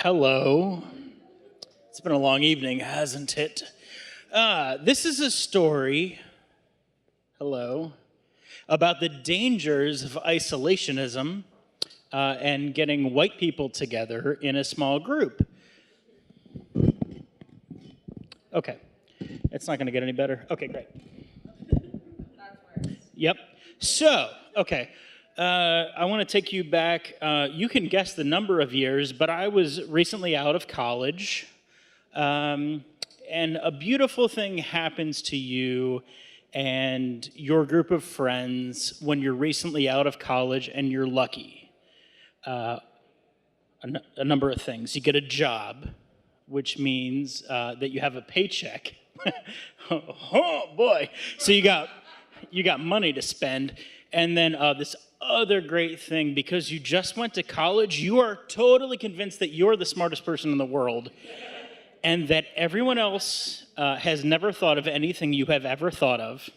Hello. It's been a long evening, hasn't it? This is a story, about the dangers of isolationism and getting white people together in a small group. Okay, it's not going to get any better. Okay, great. Yep. So, okay. I want to take you back. You can guess the number of years, but I was recently out of college. And a beautiful thing happens to you and your group of friends when you're recently out of college and you're lucky. A number of things. You get a job, which means that you have a paycheck. Oh boy! So you got money to spend, and then this other great thing, because you just went to college, you are totally convinced that you're the smartest person in the world, and that everyone else has never thought of anything you have ever thought of,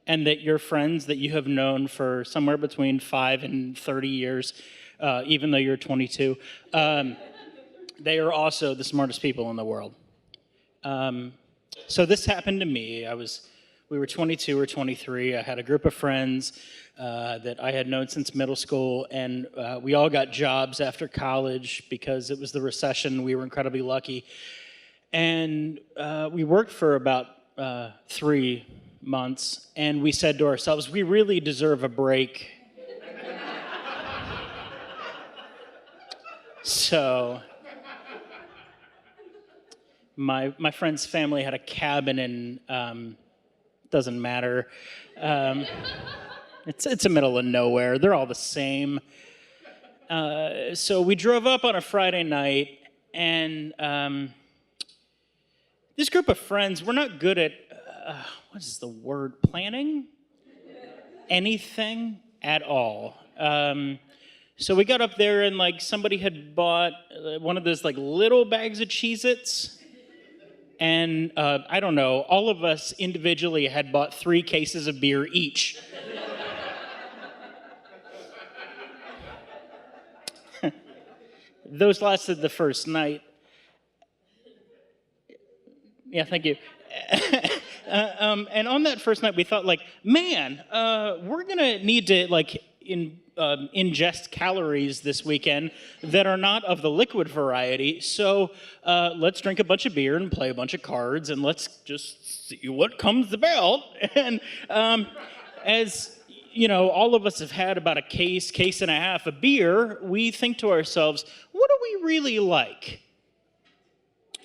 and that your friends that you have known for somewhere between 5 and 30 years, even though you're 22, they are also the smartest people in the world. So this happened to me. We were 22 or 23. I had a group of friends that I had known since middle school, and we all got jobs after college because it was the recession. We were incredibly lucky. And we worked for about 3 months, and we said to ourselves, we really deserve a break. So my friend's family had a cabin in, doesn't matter. It's the middle of nowhere. They're all the same. So we drove up on a Friday night, and this group of friends, we're not good at, what is the word, planning? Anything at all. So we got up there, and somebody had bought one of those little bags of Cheez-Its. And I don't know, all of us individually had bought 3 cases of beer each. Those lasted the first night. Yeah, thank you. And on that first night, we thought, man, we're going to need to, ingest calories this weekend that are not of the liquid variety. So let's drink a bunch of beer and play a bunch of cards, and let's just see what comes about. And as you know, all of us have had about a case and a half of beer. We think to ourselves, what do we really like?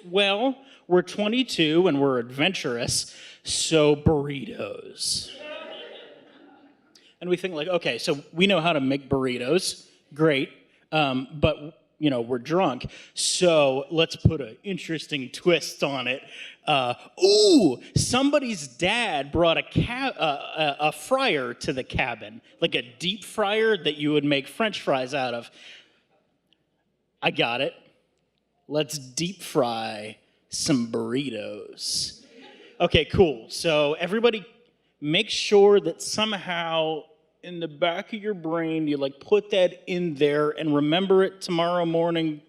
Well, we're 22 and we're adventurous, so burritos. And we think okay, so we know how to make burritos, great, but we're drunk, so let's put an interesting twist on it. Somebody's dad brought a fryer to the cabin, like a deep fryer that you would make French fries out of. I got it. Let's deep fry some burritos. Okay, cool. So everybody make sure that somehow in the back of your brain you put that in there and remember it tomorrow morning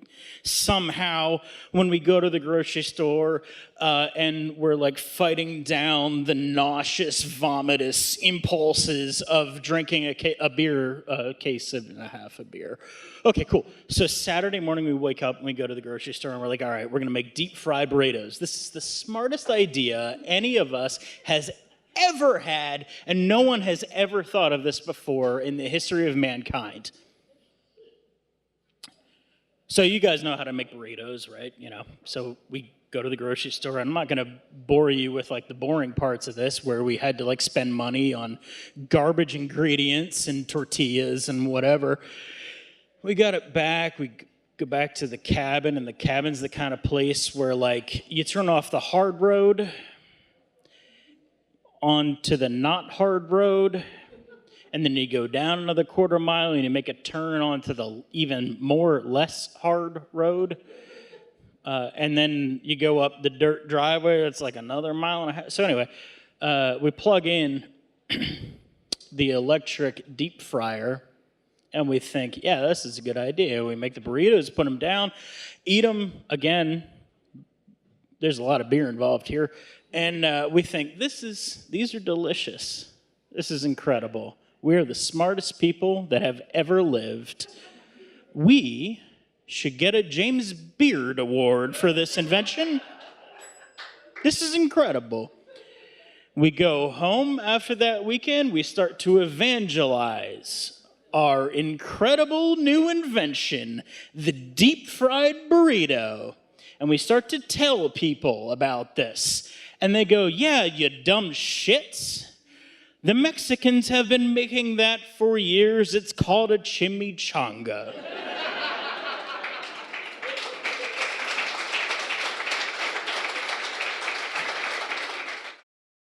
somehow when we go to the grocery store and we're fighting down the nauseous, vomitous impulses of drinking a case and a half of beer. Okay, cool. So Saturday morning we wake up and we go to the grocery store and we're all right, we're going to make deep fried burritos. This is the smartest idea any of us has ever had, and no one has ever thought of this before in the history of mankind. So you guys know how to make burritos, right? So we go to the grocery store, and I'm not going to bore you with the boring parts of this where we had to spend money on garbage ingredients and tortillas and whatever. We got it back, we go back to the cabin, and the cabin's the kind of place where you turn off the hard road onto the not hard road, and then you go down another quarter mile and you make a turn onto the even more less hard road, and then you go up the dirt driveway. It's another mile and a half. So anyway, we plug in the electric deep fryer And we think, yeah, this is a good idea. We make the burritos, put them down, eat them. Again, there's a lot of beer involved here. And we think, these are delicious. This is incredible. We are the smartest people that have ever lived. We should get a James Beard Award for this invention. This is incredible. We go home after that weekend. We start to evangelize our incredible new invention, the deep-fried burrito. And we start to tell people about this. And they go, yeah, you dumb shits. The Mexicans have been making that for years. It's called a chimichanga.